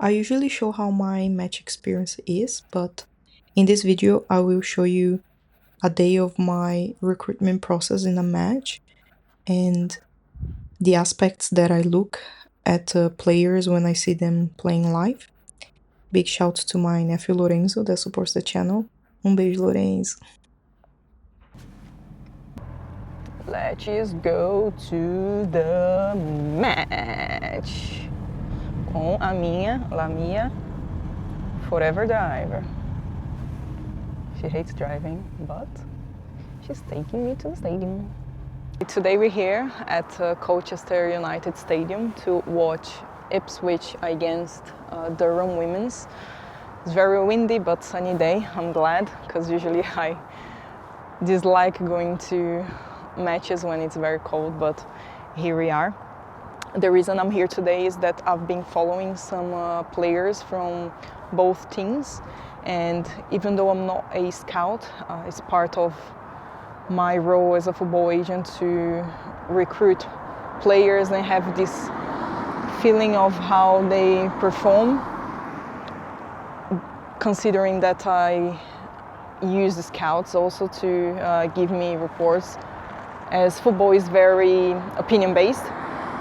I usually show how my match experience is, but in this video I will show you a day of my recruitment process in a match and the aspects that I look at players when I see them playing live. Big shout to my nephew Lorenzo that supports the channel. Beijo, Lorenzo. Let's go to the match com a minha forever driver. She hates driving, but she's taking me to the stadium. Today we're here at Colchester United Stadium to watch Ipswich against Durham Women's. It's very windy but sunny day. I'm glad, because usually I dislike going to matches when it's very cold, but here we are. The reason I'm here today is that I've been following some players from both teams, and even though I'm not a scout, it's part of my role as a football agent to recruit players and have this feeling of how they perform, considering that I use the scouts also to give me reports, as football is very opinion-based,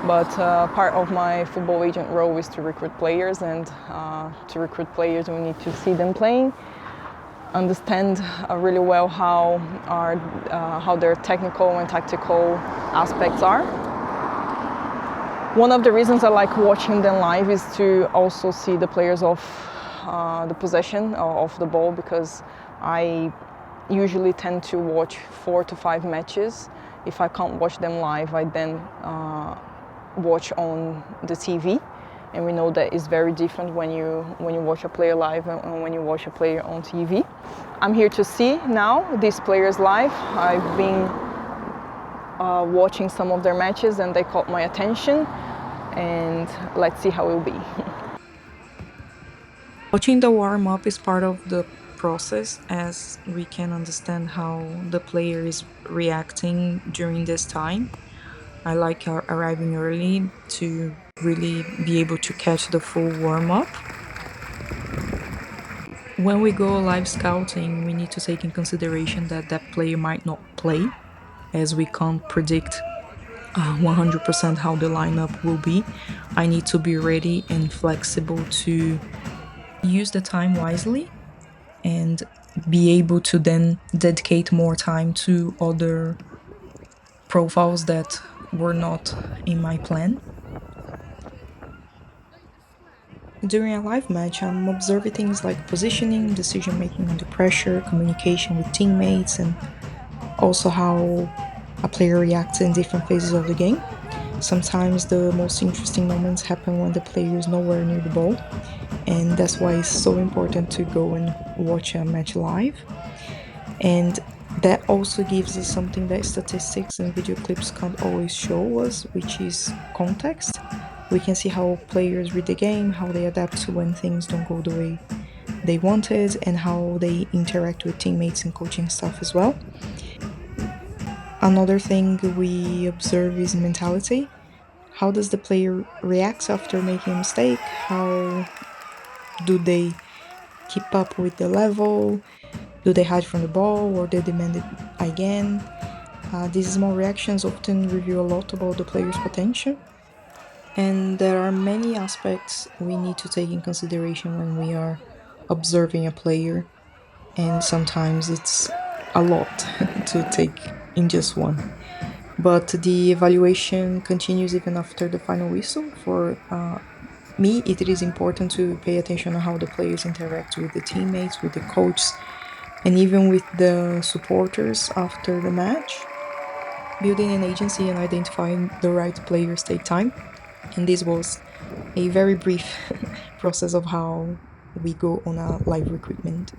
but part of my football agent role is to recruit players, and to recruit players we need to see them playing, understand really well how their technical and tactical aspects are. One of the reasons I like watching them live is to also see the players of the possession of the ball, because I usually tend to watch 4 to 5 matches. If I can't watch them live, I then watch on the TV. And we know that it's very different when you watch a player live and when you watch a player on TV. I'm here to see now these players live. I've been watching some of their matches and they caught my attention, and let's see how it will be. Watching the warm-up is part of the process, as we can understand how the player is reacting during this time. I like arriving early to really be able to catch the full warm-up. When we go live scouting, we need to take in consideration that that player might not play, as we can't predict 100% how the lineup will be. I need to be ready and flexible to use the time wisely and be able to then dedicate more time to other profiles that were not in my plan. During a live match, I'm observing things like positioning, decision making under pressure, communication with teammates, and also how a player reacts in different phases of the game. Sometimes the most interesting moments happen when the player is nowhere near the ball, and that's why it's so important to go and watch a match live. And that also gives us something that statistics and video clips can't always show us, which is context. We can see how players read the game, how they adapt to when things don't go the way they wanted, and how they interact with teammates and coaching staff as well. Another thing we observe is mentality. How does the player react after making a mistake? How do they keep up with the level? Do they hide from the ball, or they demand it again? These small reactions often reveal a lot about the player's potential. And there are many aspects we need to take in consideration when we are observing a player, and sometimes it's a lot to take in just one. But the evaluation continues even after the final whistle. For me, it is important to pay attention on how the players interact with the teammates, with the coach, and even with the supporters after the match. Building an agency and identifying the right players take time, and this was a very brief process of how we go on a live recruitment.